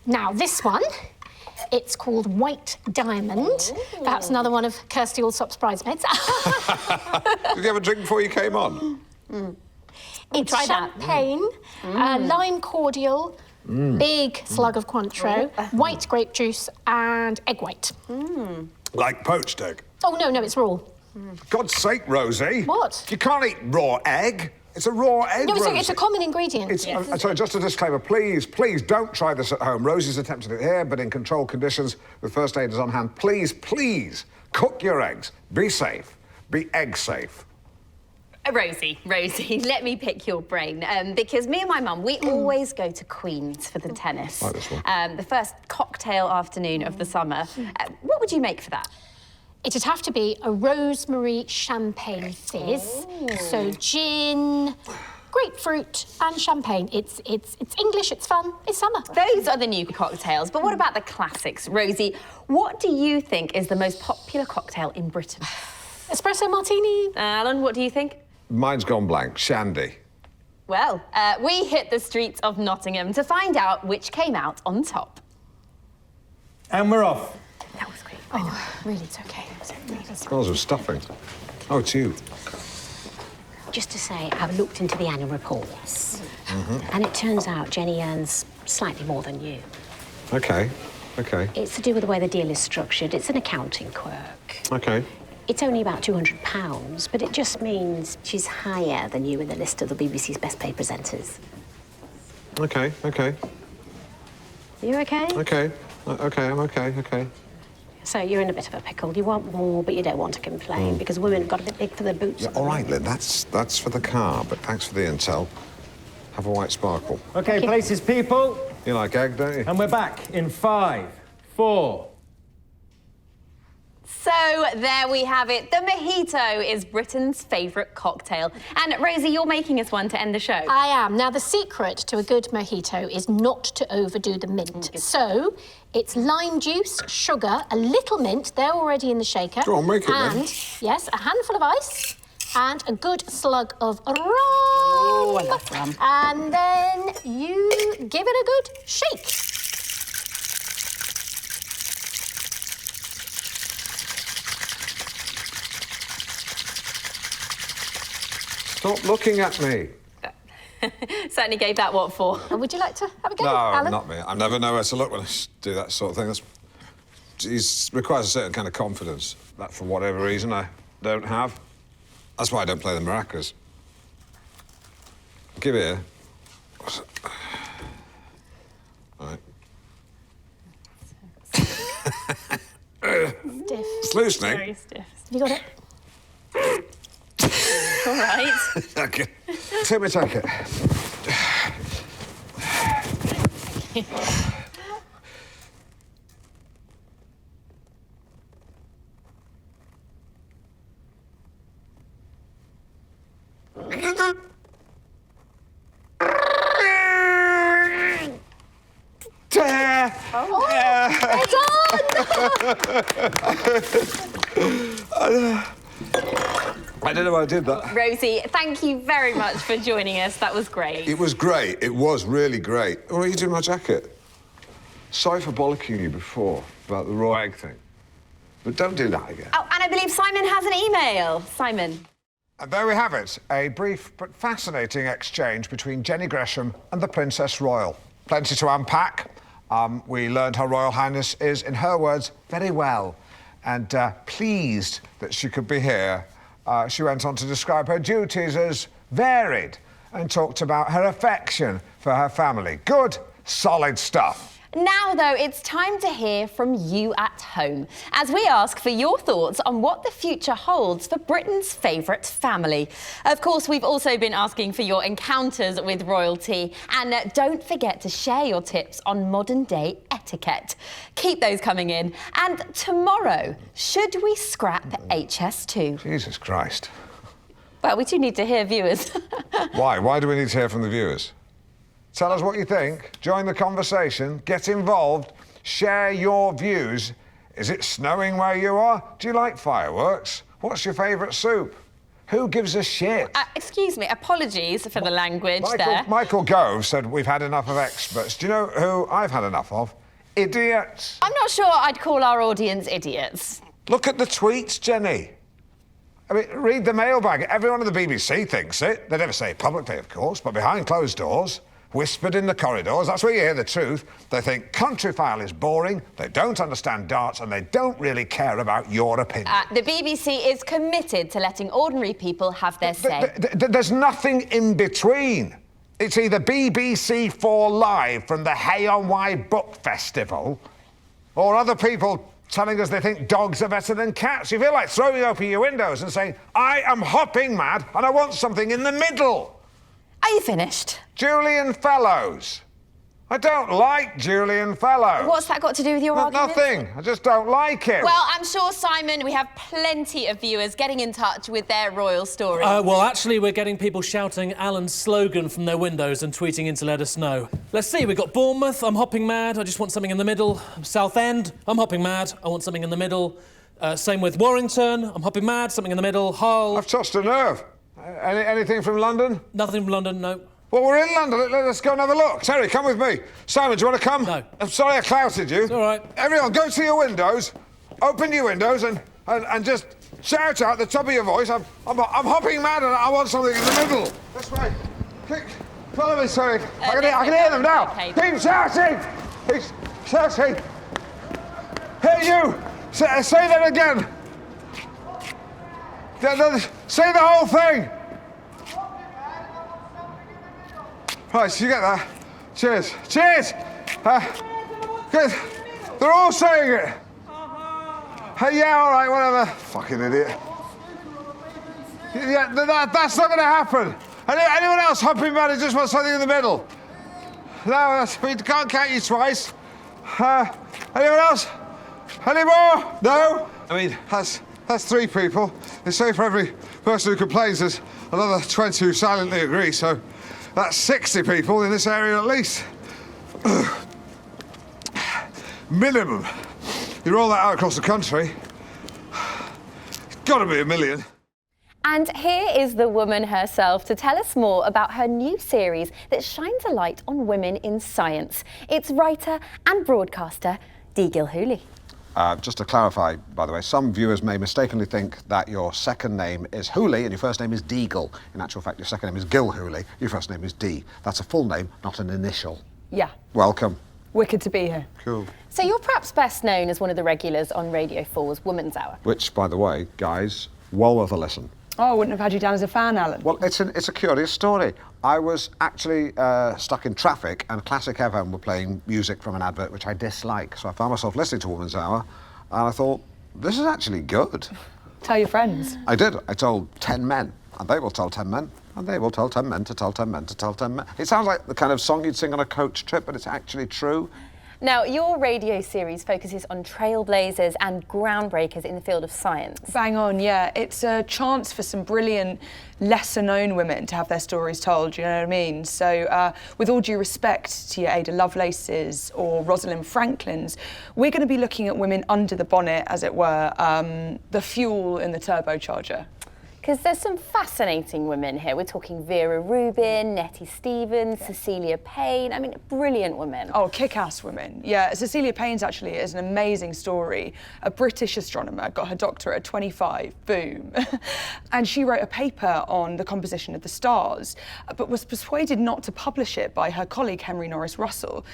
Now, this one, it's called White Diamond. Ooh. That's another one of Kirsty Allsop's bridesmaids. Did you have a drink before you came on? It's champagne, lime cordial, big slug of Cointreau, white grape juice and egg white. Like poached egg? Oh, no, it's raw. For God's sake, Rosie. What? You can't eat raw egg. It's a raw egg, No, Rosie. it's a common ingredient. Sorry, just a disclaimer, please don't try this at home. Rosie's attempted it here, but in controlled conditions with first aiders on hand. Please cook your eggs. Be safe. Be egg safe. Rosie, let me pick your brain. Because me and my mum, we always go to Queen's for the tennis. Like this one. The first cocktail afternoon of the summer. What would you make for that? It'd have to be a rosemary champagne fizz. So gin, grapefruit and champagne. It's English, it's fun, it's summer. Those are the new cocktails, but what about the classics? Rosie, what do you think is the most popular cocktail in Britain? Espresso martini. Alan, what do you think? Mine's gone blank. Shandy. Well, we hit the streets of Nottingham to find out which came out on top. And we're off. That was great. Oh, really, it's okay. Smells of stuffing. Oh, it's you. Just to say, I've looked into the annual reports. And it turns out Jenny earns slightly more than you. OK. It's to do with the way the deal is structured. It's an accounting quirk. OK. It's only about £200, but it just means she's higher than you in the list of the BBC's best paid presenters. OK. You okay? OK, I'm OK. So you're in a bit of a pickle. You want more, but you don't want to complain because women have got a bit big for their boots. Yeah, all right, Lynn, that's for the car, but thanks for the intel. Have a white sparkle. OK, places, people. You like egg, don't you? And we're back in 5, 4. So there we have it. The Mojito is Britain's favourite cocktail. And Rosie, you're making us one to end the show. I am. Now, the secret to a good mojito is not to overdo the mint. So, it's lime juice, sugar, a little mint, they're already in the shaker. Go on, make it then. And, yes, a handful of ice and a good slug of rum. Oh, I love rum. And then you give it a good shake. Stop looking at me. Certainly gave that what for. Would you like to have a go, No, Alan? not me. I never know where to look when I do that sort of thing. It requires a certain kind of confidence that, for whatever reason, I don't have. That's why I don't play the maracas. Give it here. All right. Stiff. It's loosening. Very stiff. Have you got it? All right. OK. Take it. I don't know why I did that. Rosie, thank you very much for joining us. That was great. It was great. It was really great. What are you doing with my jacket? Sorry for bollocking you before about the raw egg thing. But don't do that again. Oh, and I believe Simon has an email. Simon. And there we have it. A brief but fascinating exchange between Jenny Gresham and the Princess Royal. Plenty to unpack. We learned Her Royal Highness is, in her words, very well and pleased that she could be here. She went on to describe her duties as varied and talked about her affection for her family. Good, solid stuff. Now, though, it's time to hear from you at home as we ask for your thoughts on what the future holds for Britain's favourite family. Of course, we've also been asking for your encounters with royalty, and don't forget to share your tips on modern-day etiquette. Keep those coming in. And tomorrow, should we scrap HS2? Jesus Christ. Well, we do need to hear viewers. Why? Why do we need to hear from the viewers? Tell us what you think, join the conversation, get involved, share your views. Is it snowing where you are? Do you like fireworks? What's your favourite soup? Who gives a shit? Excuse me, apologies for the language there. Michael Gove said we've had enough of experts. Do you know who I've had enough of? Idiots. I'm not sure I'd call our audience idiots. Look at the tweets, Jenny. I mean, read the mailbag. Everyone at the BBC thinks it. They never say it publicly, of course, but behind closed doors, whispered in the corridors, that's where you hear the truth. They think Countryfile is boring, they don't understand darts, and they don't really care about your opinion. The BBC is committed to letting ordinary people have their say. There's nothing in between. It's either BBC 4 Live from the Hay on Wye Book Festival, or other people telling us they think dogs are better than cats. You feel like throwing open your windows and saying, I am hopping mad and I want something in the middle. Are you finished? Julian Fellows. I don't like Julian Fellows. What's that got to do with your argument? Nothing. I just don't like him. Well, I'm sure, Simon, we have plenty of viewers getting in touch with their royal story. Well, actually, we're getting people shouting Alan's slogan from their windows and tweeting in to let us know. Let's see, we've got Bournemouth, I'm hopping mad, I just want something in the middle. Southend, I'm hopping mad, I want something in the middle. Same with Warrington, I'm hopping mad, something in the middle. Hull. I've touched a nerve. Anything from London? Nothing from London, no. Well, we're in London. Let's go and have a look. Terry, come with me. Simon, do you want to come? No. I'm sorry I clouted you. It's all right. Everyone, go to your windows, open your windows, and just shout out at the top of your voice. I'm hopping mad and I want something in the middle. This way. Follow me, Terry. I can hear them now. Okay. Keep shouting. Keep shouting. Hey, you. Say that again. Say the whole thing. Right, you get that? Cheers. Cheers! Good. They're all saying it. Hey, yeah, all right, whatever. Fucking idiot. Yeah, that's not going to happen. Anyone else hopping mad who just wants something in the middle? No, we can't count you twice. Anyone else? Any more? No? I mean, that's 3 people. They say for every person who complains, there's another 20 who silently agree, so that's 60 people in this area at least. Minimum. You roll that out across the country, it's got to be 1 million. And here is the woman herself to tell us more about her new series that shines a light on women in science. It's writer and broadcaster Dee Gilhooly. Just to clarify, by the way, some viewers may mistakenly think that your second name is Hooley and your first name is Deagle. In actual fact, your second name is Gilhooly, your first name is Dee. That's a full name, not an initial. Yeah. Welcome. Wicked to be here. Cool. So you're perhaps best known as one of the regulars on Radio 4's Woman's Hour. Which, by the way, guys, well worth a listen. Oh, I wouldn't have had you down as a fan, Alan. Well, it's a curious story. I was actually stuck in traffic and Classic FM were playing music from an advert which I dislike. So I found myself listening to Woman's Hour and I thought, this is actually good. Tell your friends. I did. I told 10 men and they will tell 10 men and they will tell 10 men to tell 10 men to tell 10 men. It sounds like the kind of song you'd sing on a coach trip, but it's actually true. Now, your radio series focuses on trailblazers and groundbreakers in the field of science. Bang on, yeah. It's a chance for some brilliant, lesser-known women to have their stories told, you know what I mean? So, with all due respect to your Ada Lovelaces or Rosalind Franklins, we're going to be looking at women under the bonnet, as it were, the fuel in the turbocharger. Because there's some fascinating women here. We're talking Vera Rubin, Nettie Stevens, Cecilia Payne. I mean, brilliant women. Oh, kick-ass women. Yeah, Cecilia Payne's actually is an amazing story. A British astronomer, got her doctorate at 25, boom. And she wrote a paper on the composition of the stars, but was persuaded not to publish it by her colleague Henry Norris Russell.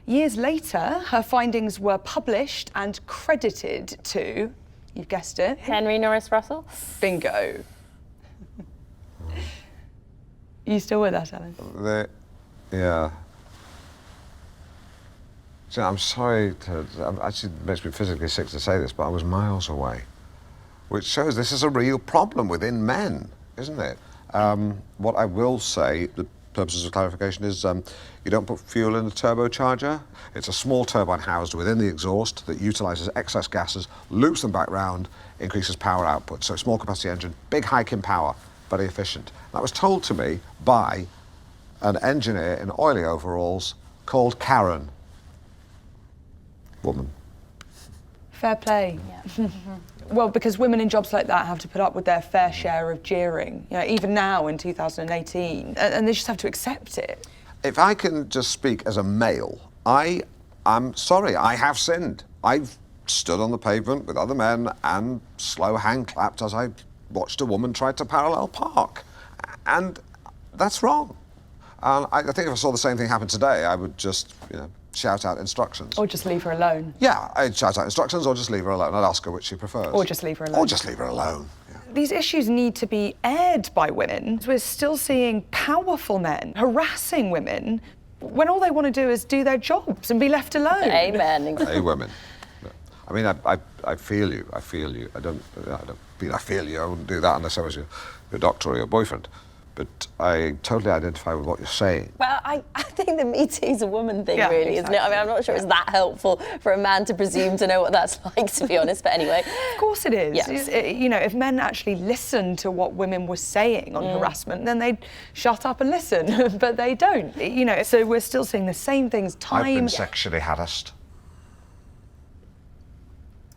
Years later, her findings were published and credited to, you've guessed it, Henry Norris Russell? Bingo. You still with us, Alan? Yeah. So I'm sorry to... Actually, it makes me physically sick to say this, but I was miles away. Which shows this is a real problem within men, isn't it? What I will say, the purposes of clarification, is you don't put fuel in a turbocharger. It's a small turbine housed within the exhaust that utilises excess gases, loops them back round, increases power output. So small capacity engine, big hike in power, very efficient. That was told to me by an engineer in oily overalls called Karen. Woman. Fair play. Yeah. Well, because women in jobs like that have to put up with their fair share of jeering, you know, even now in 2018, and they just have to accept it. If I can just speak as a male, I'm sorry, I have sinned. I've stood on the pavement with other men and slow hand clapped as I watched a woman try to parallel park. And that's wrong. And I think if I saw the same thing happen today, I would just, shout out instructions. Or just leave her alone. Yeah, I'd shout out instructions or just leave her alone. I'd ask her which she prefers. Or just leave her alone. Or just leave her alone. Yeah. These issues need to be aired by women. We're still seeing powerful men harassing women when all they want to do is do their jobs and be left alone. Amen. Hey, women. I mean, I feel you. I feel you. I feel you. I wouldn't do that unless I was your doctor or your boyfriend. But I totally identify with what you're saying. Well, I think the Me Too's a woman thing, really, exactly. isn't it? I mean, I'm not sure it's that helpful for a man to presume to know what that's like, to be honest, but anyway. Of course it is. Yes. If men actually listened to what women were saying on harassment, then they'd shut up and listen, but they don't. So we're still seeing the same things time... I've been sexually harassed.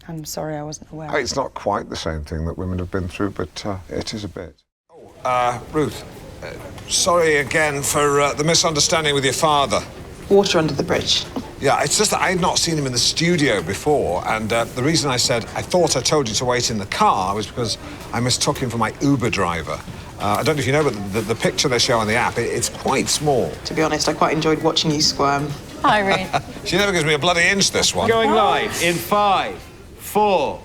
I'm sorry, I wasn't aware. It's not quite the same thing that women have been through, but it is a bit. Ruth, sorry again for the misunderstanding with your father. Water under the bridge. Yeah, it's just that I had not seen him in the studio before, and the reason I said I thought I told you to wait in the car was because I mistook him for my Uber driver. I don't know if you know, but the picture they show on the app, it's quite small. To be honest, I quite enjoyed watching you squirm. Hi, Ruth. She never gives me a bloody inch, this one. Going live in 5, 4.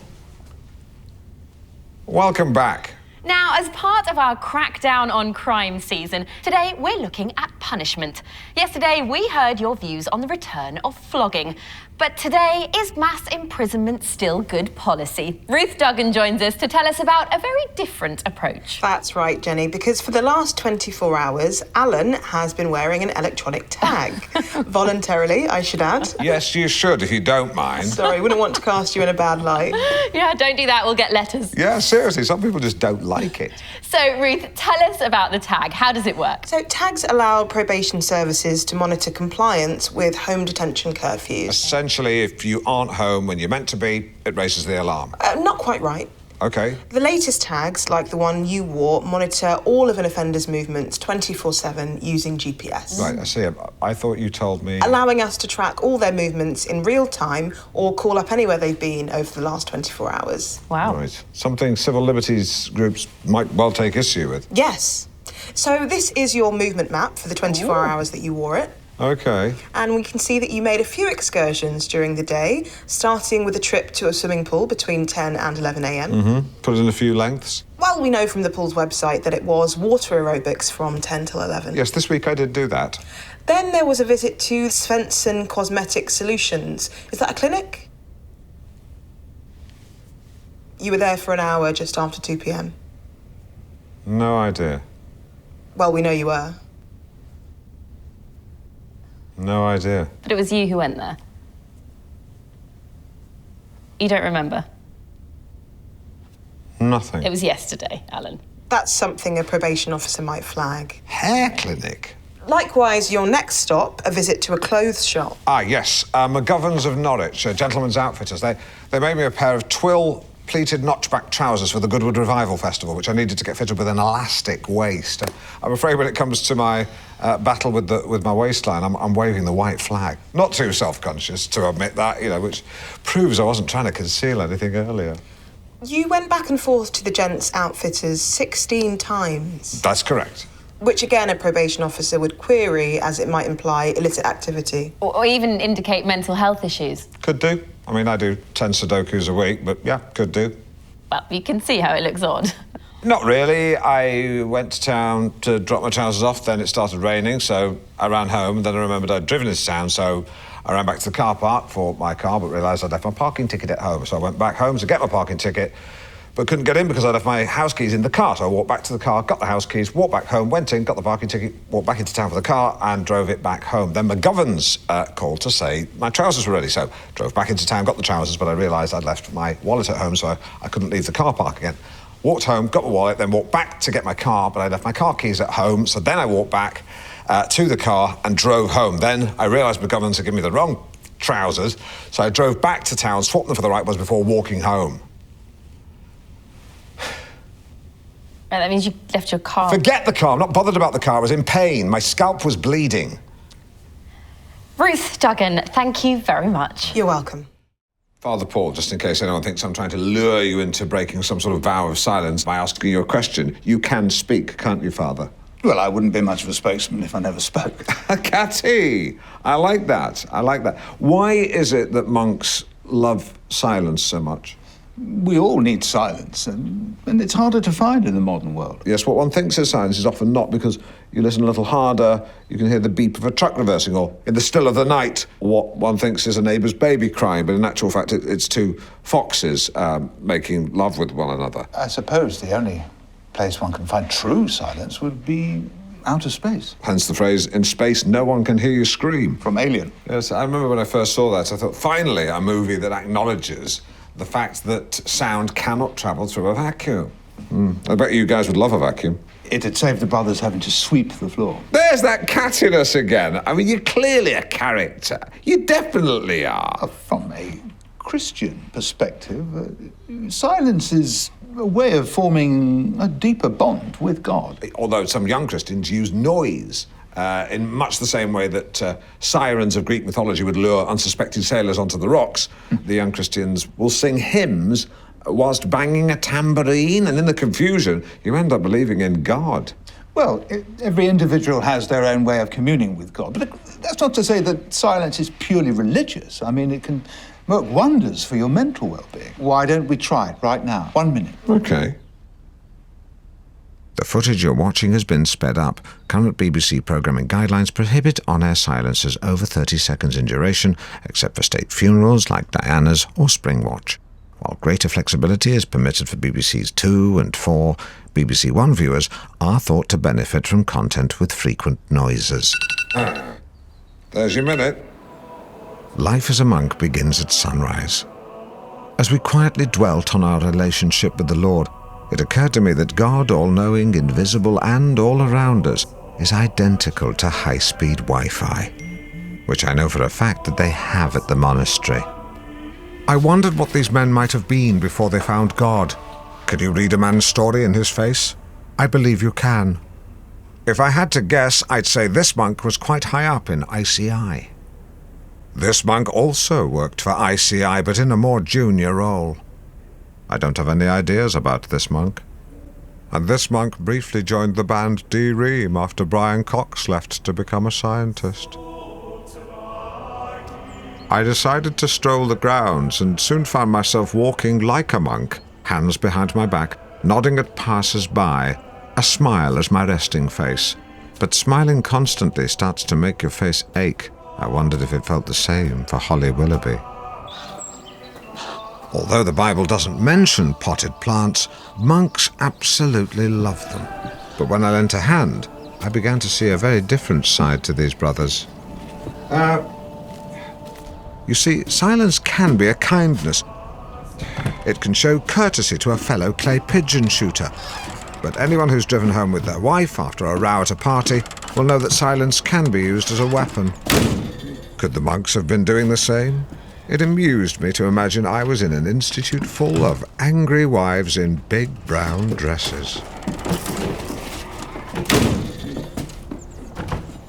Welcome back. Now, as part of our crackdown on crime season, today we're looking at punishment. Yesterday, we heard your views on the return of flogging. But today, is mass imprisonment still good policy? Ruth Duggan joins us to tell us about a very different approach. That's right, Jenny, because for the last 24 hours, Alan has been wearing an electronic tag. Voluntarily, I should add. Yes, you should, if you don't mind. Sorry, wouldn't want to cast you in a bad light. Yeah, don't do that, we'll get letters. Yeah, seriously, some people just don't like it. So, Ruth, tell us about the tag. How does it work? So tags allow probation services to monitor compliance with home detention curfews. Essentially, if you aren't home when you're meant to be, it raises the alarm. Not quite right. OK. The latest tags, like the one you wore, monitor all of an offender's movements 24/7 using GPS. Right, I see. I thought you told me... Allowing us to track all their movements in real time or call up anywhere they've been over the last 24 hours. Wow. Right. Something civil liberties groups might well take issue with. Yes. So this is your movement map for the 24 hours that you wore it. OK. And we can see that you made a few excursions during the day, starting with a trip to a swimming pool between 10 and 11 a.m. Mm-hmm. Put in a few lengths. Well, we know from the pool's website that it was water aerobics from 10 till 11. Yes, this week I did do that. Then there was a visit to Svensson Cosmetic Solutions. Is that a clinic? You were there for an hour just after 2 p.m. No idea. Well, we know you were. No idea. But it was you who went there. You don't remember? Nothing. It was yesterday, Alan. That's something a probation officer might flag. Hair clinic? Likewise, your next stop, a visit to a clothes shop. Ah, yes. McGovern's of Norwich, gentlemen's outfitters. They made me a pair of twill pleated notchback trousers for the Goodwood Revival Festival, which I needed to get fitted with an elastic waist. I'm afraid when it comes to my battle with my waistline, I'm waving the white flag. Not too self-conscious to admit that, which proves I wasn't trying to conceal anything earlier. You went back and forth to the gents' outfitters 16 times. That's correct. Which, again, a probation officer would query as it might imply illicit activity. Or even indicate mental health issues. Could do. I mean, I do 10 Sudokus a week, but yeah, could do. Well, you can see how it looks odd. Not really. I went to town to drop my trousers off, then it started raining, so I ran home, and then I remembered I'd driven into town, so I ran back to the car park for my car, but realised I'd left my parking ticket at home. So I went back home to get my parking ticket, but couldn't get in because I left my house keys in the car. So I walked back to the car, got the house keys, walked back home, went in, got the parking ticket, walked back into town for the car and drove it back home. Then McGovern's called to say my trousers were ready. So drove back into town, got the trousers, but I realised I'd left my wallet at home, so I couldn't leave the car park again. Walked home, got my wallet, then walked back to get my car, but I left my car keys at home. So then I walked back to the car and drove home. Then I realised McGovern's had given me the wrong trousers, so I drove back to town, swapped them for the right ones before walking home. That means you left your car. Forget the car. I'm not bothered about the car. I was in pain. My scalp was bleeding. Ruth Duggan, thank you very much. You're welcome. Father Paul, just in case anyone thinks I'm trying to lure you into breaking some sort of vow of silence by asking you a question, you can speak, can't you, Father? Well, I wouldn't be much of a spokesman if I never spoke. Catty! I like that. I like that. Why is it that monks love silence so much? We all need silence, and it's harder to find in the modern world. Yes, what one thinks is silence is often not, because you listen a little harder, you can hear the beep of a truck reversing, or in the still of the night, what one thinks is a neighbour's baby crying, but in actual fact it's two foxes making love with one another. I suppose the only place one can find true silence would be outer space. Hence the phrase, in space no one can hear you scream. From Alien. Yes, I remember when I first saw that, I thought, finally, a movie that acknowledges the fact that sound cannot travel through a vacuum. I bet you guys would love a vacuum. It'd save the brothers having to sweep the floor. There's that cattiness again. I mean, you're clearly a character. You definitely are. From a Christian perspective, silence is a way of forming a deeper bond with God. Although some young Christians use noise in much the same way that sirens of Greek mythology would lure unsuspecting sailors onto the rocks, the young Christians will sing hymns whilst banging a tambourine, and in the confusion, you end up believing in God. Well, every individual has their own way of communing with God, but that's not to say that silence is purely religious. I mean, it can work wonders for your mental well-being. Why don't we try it right now? 1 minute. Okay. The footage you're watching has been sped up. Current BBC programming guidelines prohibit on-air silences over 30 seconds in duration, except for state funerals like Diana's or Springwatch. While greater flexibility is permitted for BBC's 2 and 4, BBC One viewers are thought to benefit from content with frequent noises. There's your minute. Life as a monk begins at sunrise. As we quietly dwelt on our relationship with the Lord, it occurred to me that God, all-knowing, invisible, and all around us, is identical to high-speed Wi-Fi, which I know for a fact that they have at the monastery. I wondered what these men might have been before they found God. Could you read a man's story in his face? I believe you can. If I had to guess, I'd say this monk was quite high up in ICI. This monk also worked for ICI, but in a more junior role. I don't have any ideas about this monk. And this monk briefly joined the band D-Ream after Brian Cox left to become a scientist. I decided to stroll the grounds and soon found myself walking like a monk, hands behind my back, nodding at passers-by, a smile as my resting face. But smiling constantly starts to make your face ache. I wondered if it felt the same for Holly Willoughby. Although the Bible doesn't mention potted plants, monks absolutely love them. But when I lent a hand, I began to see a very different side to these brothers. You see, silence can be a kindness. It can show courtesy to a fellow clay pigeon shooter. But anyone who's driven home with their wife after a row at a party will know that silence can be used as a weapon. Could the monks have been doing the same? It amused me to imagine I was in an institute full of angry wives in big brown dresses.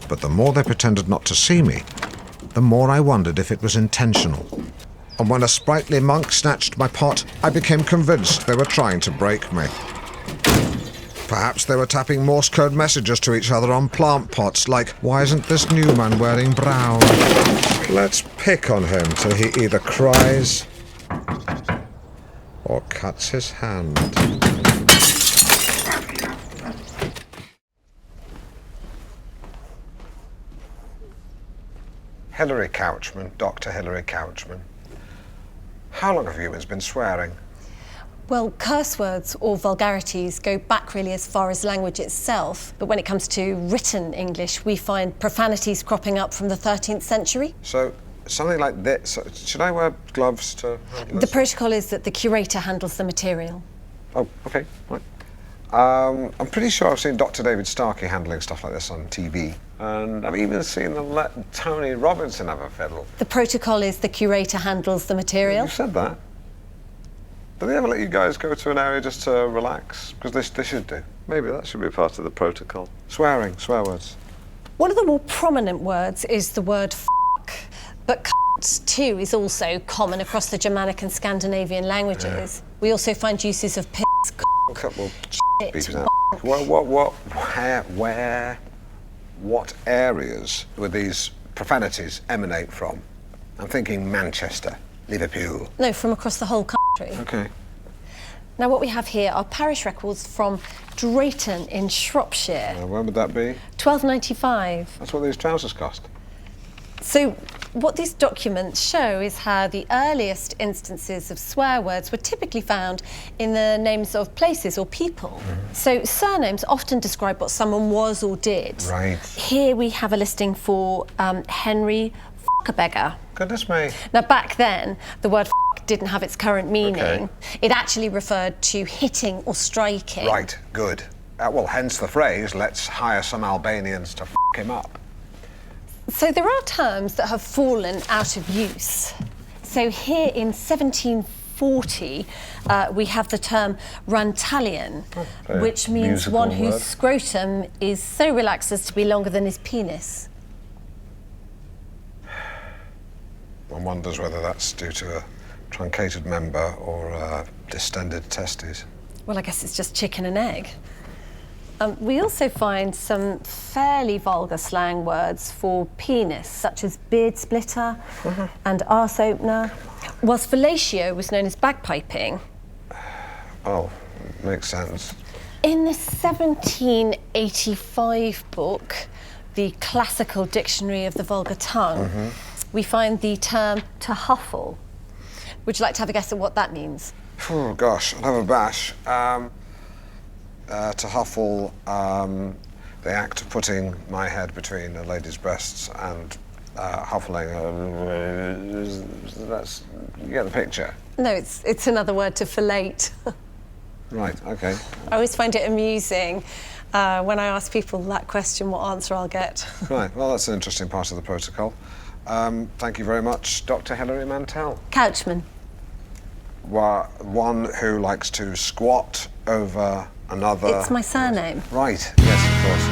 But the more they pretended not to see me, the more I wondered if it was intentional. And when a sprightly monk snatched my pot, I became convinced they were trying to break me. Perhaps they were tapping Morse code messages to each other on plant pots, like, why isn't this new man wearing brown? Let's pick on him till he either cries or cuts his hand. Hilary Couchman, Dr. Hilary Couchman. How long have humans been swearing? Well, curse words or vulgarities go back really as far as language itself. But when it comes to written English, we find profanities cropping up from the 13th century. So, something like this. Should I wear gloves to handle this? The protocol is that the curator handles the material. Oh, okay, right. I'm pretty sure I've seen Dr. David Starkey handling stuff like this on TV. And I've even seen them let Tony Robinson have a fiddle. The protocol is the curator handles the material. You said that. Do they ever let you guys go to an area just to relax? Because they should do. Maybe that should be part of the protocol. Swearing, swear words. One of the more prominent words is the word fuck, but cunt too is also common across the Germanic and Scandinavian languages. We also find uses of piss, Well, shit, What areas would these profanities emanate from? I'm thinking Manchester, Liverpool. no, from across the whole country. Okay. Now what we have here are parish records from Drayton in Shropshire, when would that be? 1295. That's what these trousers cost. So what these documents show is how the earliest instances of swear words were typically found in the names of places or people. So surnames often describe what someone was or did. Right. Here we have a listing for Henry F***a-beggar. Goodness me. Now back then, the word f*** didn't have its current meaning. Okay. It actually referred to hitting or striking. Right, good. Well, hence the phrase, let's hire some Albanians to f*** him up. So there are terms that have fallen out of use. So here in 1740, we have the term Rantalian, which means one whose scrotum is so relaxed as to be longer than his penis. One wonders whether that's due to a truncated member or distended testes. Well, I guess it's just chicken and egg. We also find some fairly vulgar slang words for penis, such as beard splitter and arse opener, whilst fellatio was known as bagpiping. Oh, makes sense. In the 1785 book, the Classical Dictionary of the Vulgar Tongue, we find the term to huffle. Would you like to have a guess at what that means? Oh, gosh, I'll have a bash. To huffle, the act of putting my head between a lady's breasts and huffling. You get the picture? No, it's another word to fellate. Right, okay. I always find it amusing when I ask people that question, what answer I'll get. Right, well, that's an interesting part of the protocol. Thank you very much, Dr. Hilary Mantell. Couchman. One who likes to squat over another... It's my surname. Right, yes, of course.